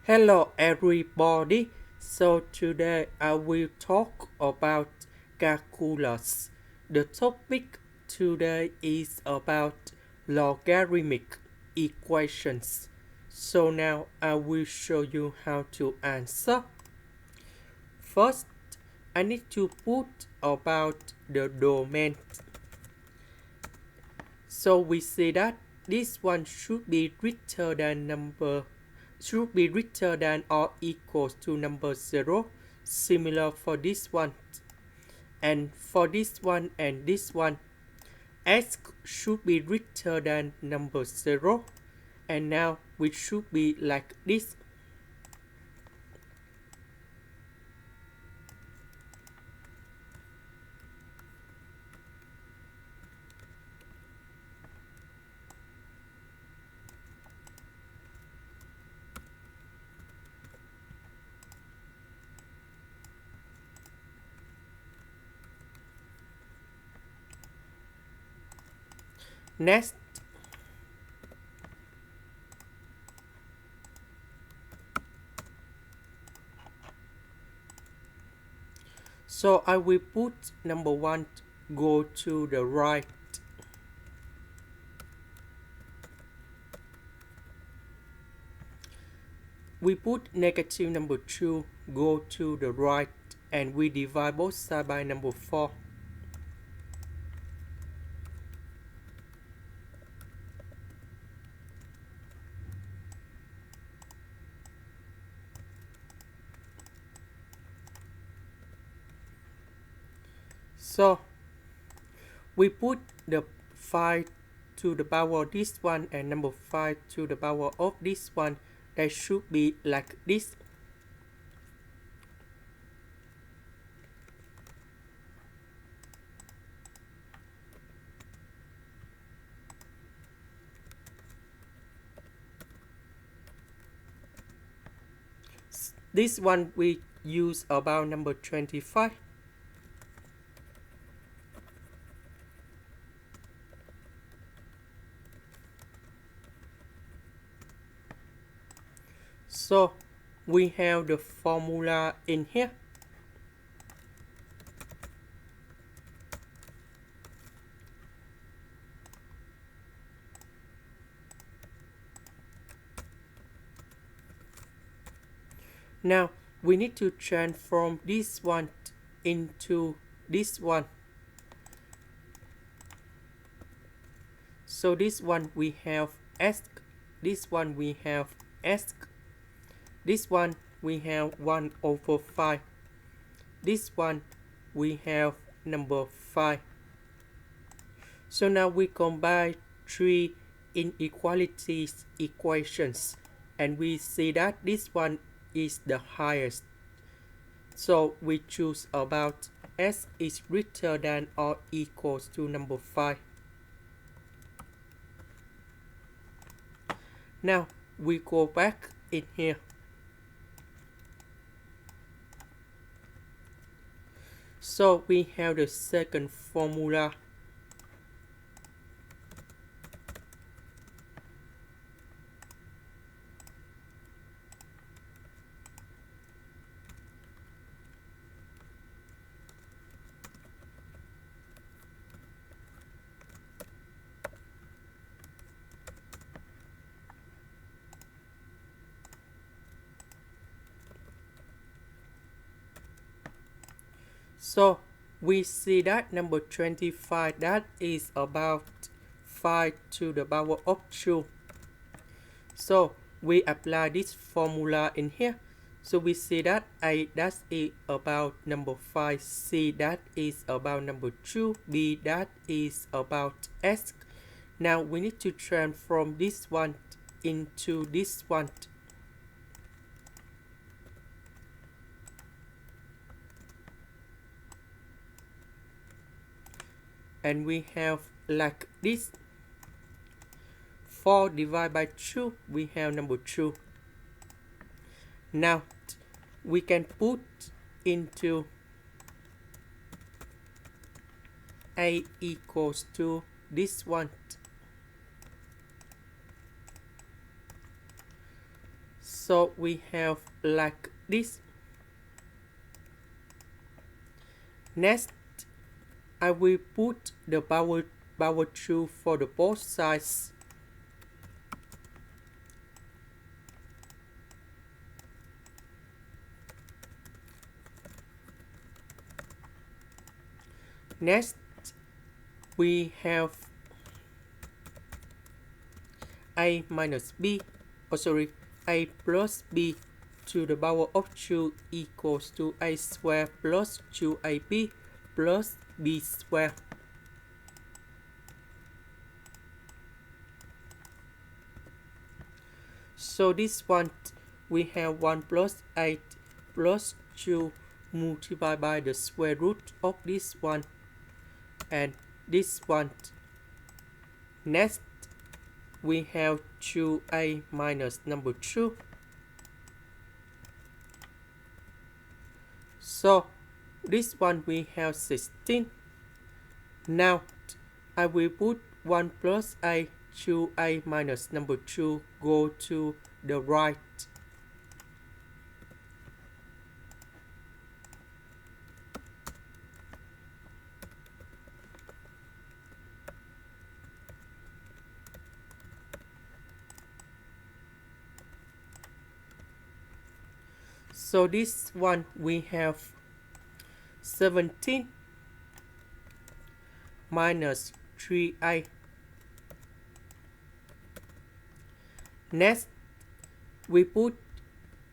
Hello everybody. So today I will talk about calculus. The topic today is about logarithmic equations. So now I will show you how to answer. First, I need to put about the domain. So we see that this one should be greater than or equals to number 0. Similar for this one. And for this one and this one, x should be greater than number 0. And now we should be like this. Next, so I will put number 1 go to the right. We put negative number 2 go to the right, and we divide both sides by number 4. So we put the 5 to the power of this one and number 5 to the power of this one. That should be like this. This one we use about number 25. So we have the formula in here. Now we need to transform this one into this one. So this one we have s, this one we have s, this one we have 1 over 5, this one we have number 5. So now we combine three inequalities equations, and we see that this one is the highest. So we choose about s is greater than or equals to number 5. Now we go back in here. So we have the second formula. So we see that number 25, that is about 5 to the power of 2. So we apply this formula in here. So we see that A, that is about number 5, C, that is about number 2, B, that is about S. Now we need to transform this one into this one. And we have like this. 4 divided by 2, we have number 2. Now we can put into A equals to this one. So we have like this. Next, I will put the power 2 for the both sides. Next, we have a minus b, a plus b to the power of 2 equals to a square plus 2ab plus b square. So this one, we have 1 plus 8 plus 2 multiplied by the square root of this one and this one. Next, we have 2a minus number 2. So this one we have 16. Now I will put 1 plus a, 2a minus number 2 go to the right. So this one we have 17 minus 3a. Next, we put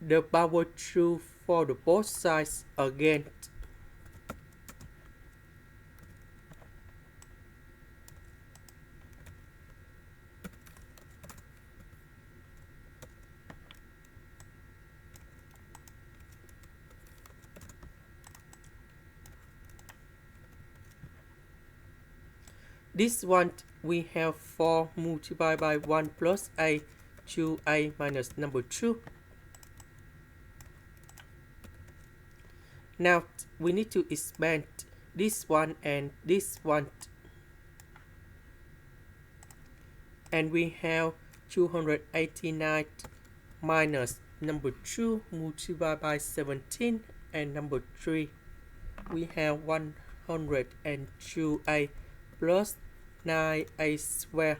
the power 2 for the both sides again. This one we have 4 multiplied by 1 plus a, 2a minus number 2. Now we need to expand this one and this one. And we have 289 minus number 2 multiplied by 17 and number 3. We have 102a plus 9a squared.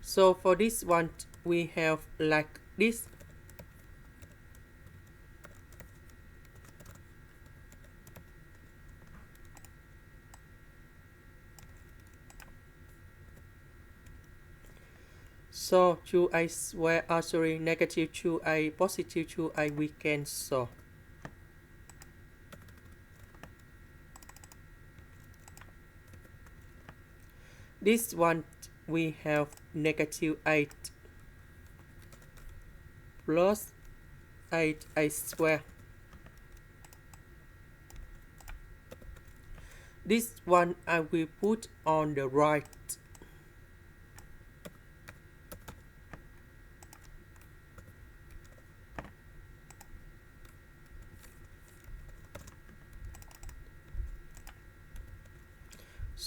So for this one, we have like this. So 2a squared, negative 2a, positive 2a, we can solve. This one we have negative 8 plus 8a squared. This one I will put on the right.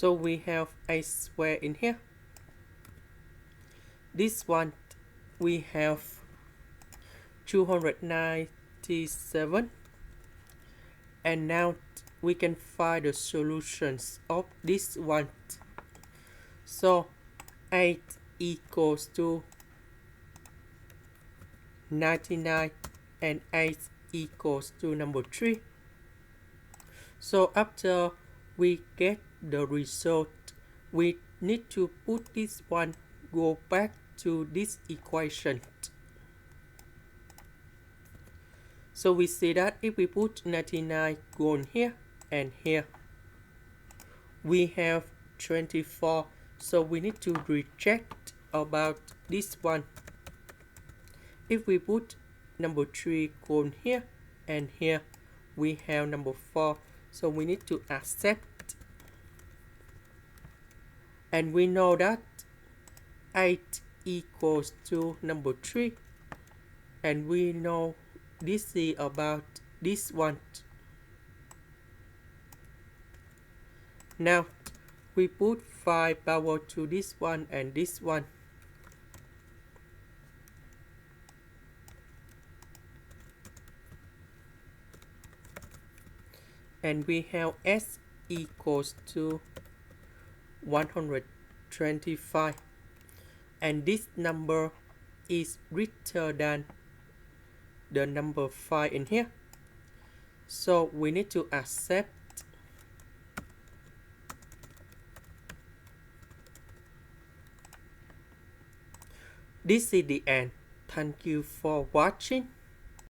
So we have a square in here. This one we have 297. And now we can find the solutions of this one. So 8 equals to 99 and 8 equals to number 3. So after we get the result, we need to put this one go back to this equation. So we see that if we put 99 gone here and here, we have 24. So we need to reject about this one. If we put number 3 gone here and here, we have number 4. So we need to accept. And we know that 8 equals to number 3. And we know this is about this one. Now we put 5 power to this one and this one. and we have s equals to 125, and this number is greater than the number 5 in here, so we need to accept. This is the end. Thank you for watching.